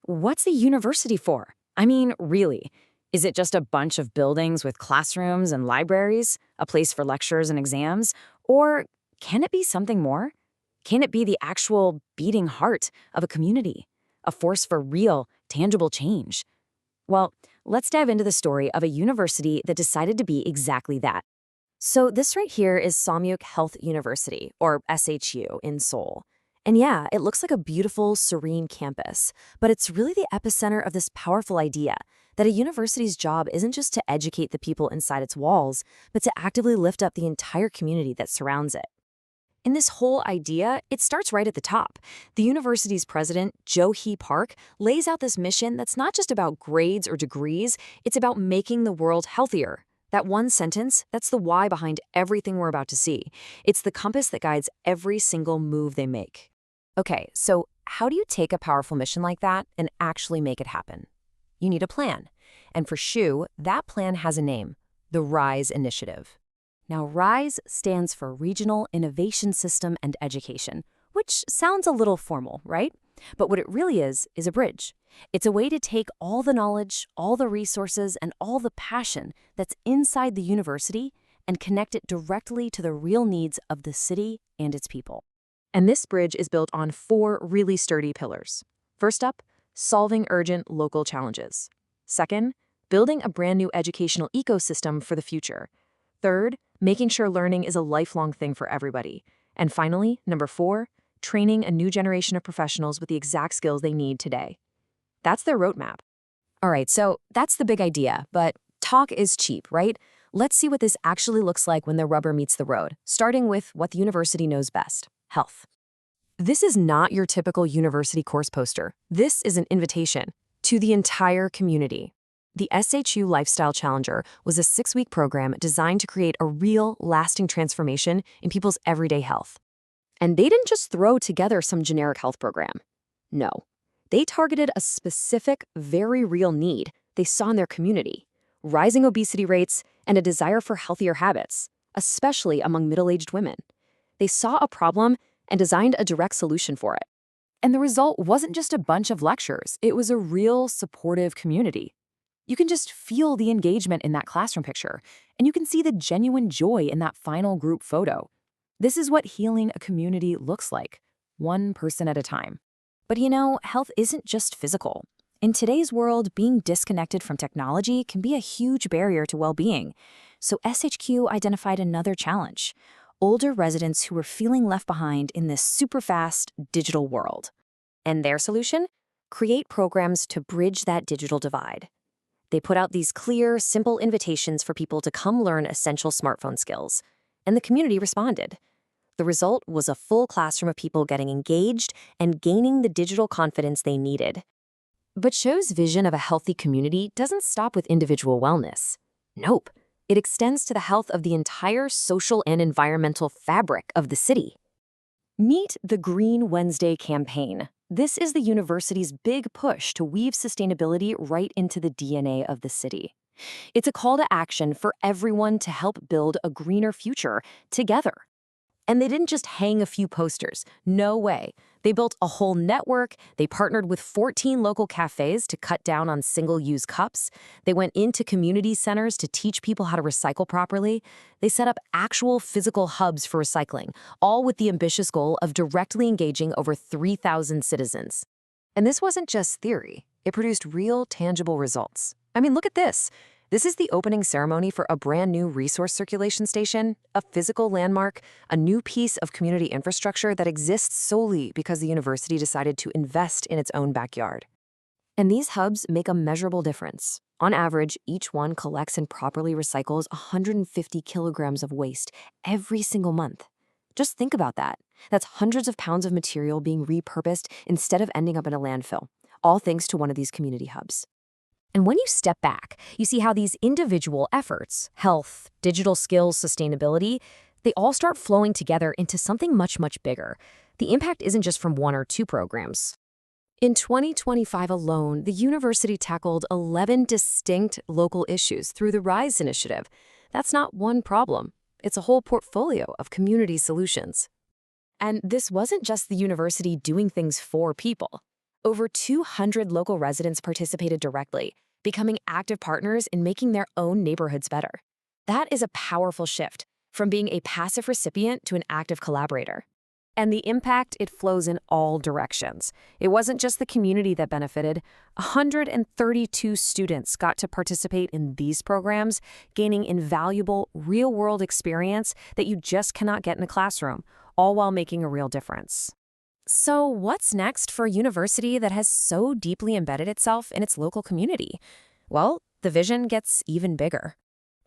What's a university for? I mean, really. Is it just a bunch of buildings with classrooms and libraries, a place for lectures and exams? Or can it be something more? Can it be the actual beating heart of a community, a force for real, tangible change? Well, let's dive into the story of a university that decided to be exactly that. So this right here is Sahmyook Health University, or SHU, in Seoul. And yeah, it looks like a beautiful, serene campus, but it's really the epicenter of this powerful idea that a university's job isn't just to educate the people inside its walls, but to actively lift up the entire community that surrounds it. In this whole idea, it starts right at the top. The university's president, Jo-hee Park, lays out this mission that's not just about grades or degrees, it's about making the world healthier. That one sentence, that's the why behind everything we're about to see. It's the compass that guides every single move they make. Okay, so how do you take a powerful mission like that and actually make it happen? You need a plan. And for SHU, that plan has a name, the RISE Initiative. Now, RISE stands for Regional Innovation System and Education, which sounds a little formal, right? But what it really is a bridge. It's a way to take all the knowledge, all the resources, and all the passion that's inside the university and connect it directly to the real needs of the city and its people. And this bridge is built on 4 really sturdy pillars. First up, solving urgent local challenges. Second, building a brand new educational ecosystem for the future. Third, making sure learning is a lifelong thing for everybody. And finally, number 4, training a new generation of professionals with the exact skills they need today. That's their roadmap. All right, so that's the big idea, but talk is cheap, right? Let's see what this actually looks like when the rubber meets the road, starting with what the university knows best, health. This is not your typical university course poster. This is an invitation to the entire community. The SHU Lifestyle Challenger was a 6-week program designed to create a real, lasting transformation in people's everyday health. And they didn't just throw together some generic health program. No. They targeted a specific, very real need they saw in their community: rising obesity rates and a desire for healthier habits, especially among middle-aged women. They saw a problem and designed a direct solution for it. And the result wasn't just a bunch of lectures, it was a real, supportive community. You can just feel the engagement in that classroom picture, and you can see the genuine joy in that final group photo. This is what healing a community looks like, one person at a time. But you know, health isn't just physical. In today's world, being disconnected from technology can be a huge barrier to well-being. So SHQ identified another challenge: older residents who were feeling left behind in this super-fast digital world. And their solution? Create programs to bridge that digital divide. They put out these clear, simple invitations for people to come learn essential smartphone skills. And the community responded. The result was a full classroom of people getting engaged and gaining the digital confidence they needed. But SHU's vision of a healthy community doesn't stop with individual wellness. Nope. It extends to the health of the entire social and environmental fabric of the city. Meet the Green Wednesday campaign. This is the university's big push to weave sustainability right into the DNA of the city. It's a call to action for everyone to help build a greener future together. And they didn't just hang a few posters. No way. They built a whole network. They partnered with 14 local cafes to cut down on single-use cups. They went into community centers to teach people how to recycle properly. They set up actual physical hubs for recycling, all with the ambitious goal of directly engaging over 3,000 citizens. And this wasn't just theory. It produced real, tangible results. I mean, look at this. This is the opening ceremony for a brand new resource circulation station, a physical landmark, a new piece of community infrastructure that exists solely because the university decided to invest in its own backyard. And these hubs make a measurable difference. On average, each one collects and properly recycles 150 kilograms of waste every single month. Just think about that. That's hundreds of pounds of material being repurposed instead of ending up in a landfill, all thanks to one of these community hubs. And when you step back, you see how these individual efforts, health, digital skills, sustainability, they all start flowing together into something much, much bigger. The impact isn't just from 1 or 2 programs. In 2025 alone, the university tackled 11 distinct local issues through the RISE initiative. That's not one problem. It's a whole portfolio of community solutions. And this wasn't just the university doing things for people. Over 200 local residents participated directly, becoming active partners in making their own neighborhoods better. That is a powerful shift from being a passive recipient to an active collaborator. And the impact, it flows in all directions. It wasn't just the community that benefited. 132 students got to participate in these programs, gaining invaluable real-world experience that you just cannot get in a classroom, all while making a real difference. So what's next for a university that has so deeply embedded itself in its local community? Well, the vision gets even bigger.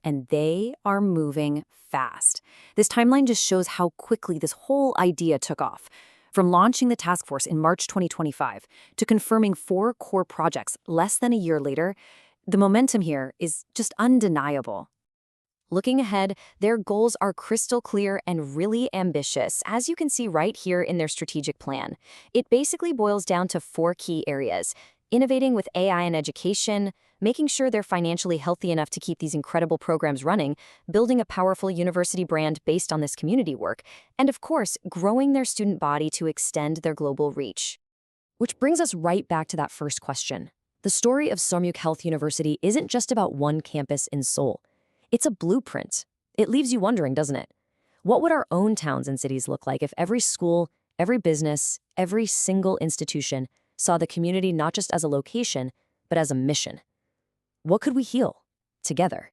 And they are moving fast. This timeline just shows how quickly this whole idea took off. From launching the task force in March 2025 to confirming 4 core projects less than a year later, the momentum here is just undeniable. Looking ahead, their goals are crystal clear and really ambitious, as you can see right here in their strategic plan. It basically boils down to 4 key areas: innovating with AI in education, making sure they're financially healthy enough to keep these incredible programs running, building a powerful university brand based on this community work, and of course, growing their student body to extend their global reach. Which brings us right back to that first question. The story of Sahmyook Health University isn't just about one campus in Seoul. It's a blueprint. It leaves you wondering, doesn't it? What would our own towns and cities look like if every school, every business, every single institution saw the community not just as a location, but as a mission? What could we heal together?